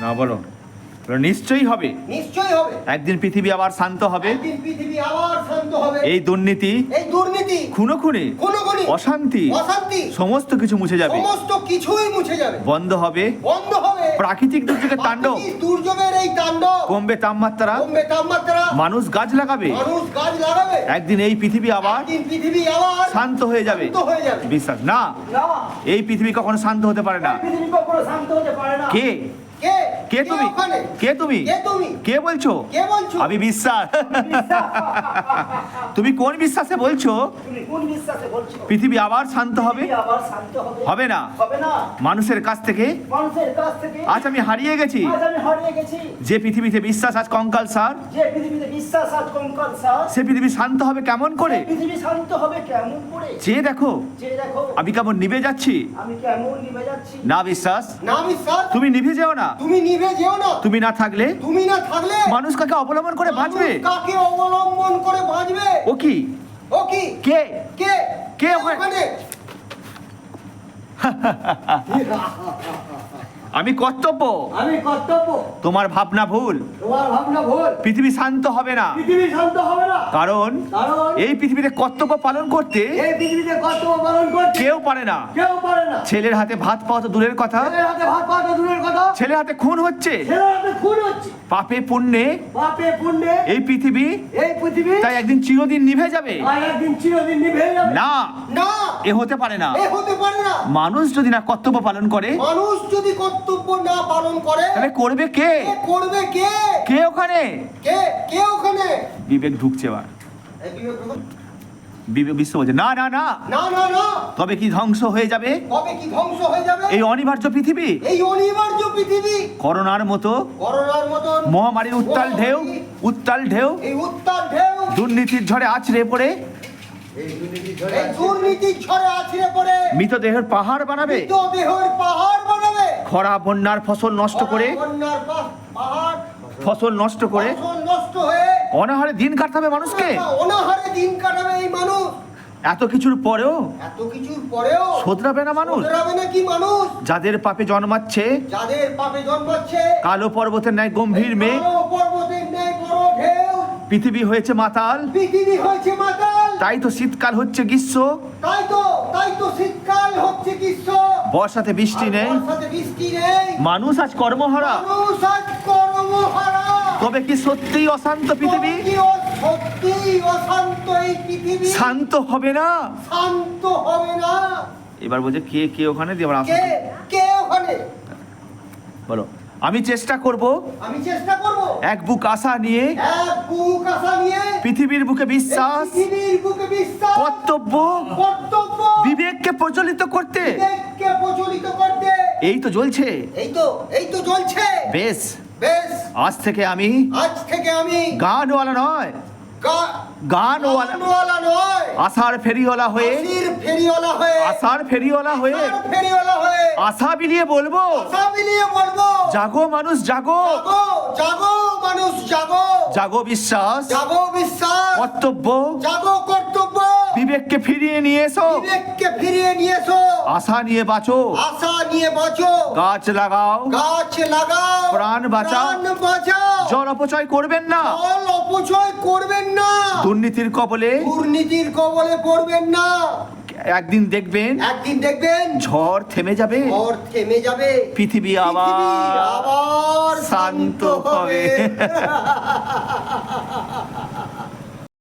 না বলো, নিশ্চয়ই হবে, নিশ্চয়ই হবে। একদিন পৃথিবী আবার শান্ত হবে। একদিন পৃথিবী আবার শান্ত হবে। এই দুর্নীতি, খুনোখুনি, অশান্তি, সমস্ত কিছু মুছে যাবে। সমস্ত কিছুই মুছে যাবে। বন্ধ হবে প্রাকৃতিক দুর্যোগের তাণ্ডব। দুর্যোগের এই তাণ্ডব কমবে তাপমাত্রা। মানুষ গাছ লাগাবে। একদিন এই পৃথিবী আবার শান্ত হয়ে যাবে। বিশ্বাস না, এই পৃথিবী কখনো শান্ত হতে পারে না। কে কে তুমি? কে তুমি? কে বলছো? আমি বিশ্বাস। তুমি কোন বিশ্বাসে বলছো পৃথিবী আবার শান্ত হবে? হবে না। মানুষের কাছ থেকে আজ আমি হারিয়ে গেছি। যে পৃথিবীতে বিশ্বাস আজ কঙ্কাল সার, সে পৃথিবী শান্ত হবে কেমন করে? যে দেখো আমি কেমন নিভে যাচ্ছি। না বিশ্বাস, তুমি নিভে যেও না। তুমি না থাকলে মানুষ কাকে অবলম্বন করে বাঁচবে? ও কি কে কে কে ওখানে? আমি কর্তব্য, তোমার ভাবনা ভুল। পৃথিবী শান্ত হবে না, কারণ এই পৃথিবীতে কর্তব্য পালন করতে কেউ পারে না। ছেলের হাতে ভাত পাওয়া তো দূরের কথা, ছেলের হাতে খুন হচ্ছে। পাপে পুণ্যে এই পৃথিবী তাই একদিন চিরদিন নিভে যাবে। না, এ হতে পারে না। মানুষ যদি না কর্তব্য পালন করে, তাহলে করবে কে? কে ওখানে? বিবেক ঢুকছে। বিবেক বিশ্ব বলছে না না না, তবে কি ধ্বংস হয়ে যাবে এই অনিবার্য পৃথিবী। করোনার মতো মহামারীর উত্তাল ঢেউ দুর্নীতির ঝড়ে আছড়ে পড়ে মৃতদেহের পাহাড় বানাবে। খরা বন্যার ফসল নষ্ট করে অনাহারে দিন কাটাতে হবে মানুষকে। এত কিছুর পরেও শোধরাবে না মানুষ। যাদের পাপে জন্মাচ্ছে কালো পর্বতের ন্যায় গম্ভীর মেঘ, পৃথিবী হয়েছে মাতাল। তাই তো শীতকাল হচ্ছে গ্রীষ্ম, বর্ষাতে বৃষ্টি নেই। মানুষ আজ কর্মহারা। তবে কি সত্যিই অশান্ত পৃথিবী? শান্ত হবে না। এবার বলছে কে কে ওখানে? দিয়ে বলো। আমি চেষ্টা করব এক বুক আশা নিয়ে পৃথিবীর বুকে বিশ্বাস, কর্তব্য, বিবেককে প্রজ্বলিত করতে। এই তো জ্বলছে। বেশ, আজ থেকে আমি গানওয়ালা নয়, আশার ফেরিওয়ালা হয়ে আশা বিলিয়ে বলবো, জাগো মানুষ জাগো, জাগো বিশ্বাস, কর্তব্য, বিবেককে ফিরিয়ে নিয়ে এসো, আশা নিয়ে বাঁচো, গাছ লাগাও, প্রাণ বাঁচাও, জল অপচয় করবেন না, দুর্নীতির কবলে পড়বেন না। একদিন দেখবেন ঝড় থেমে যাবে, পৃথিবী আবার শান্ত হবে।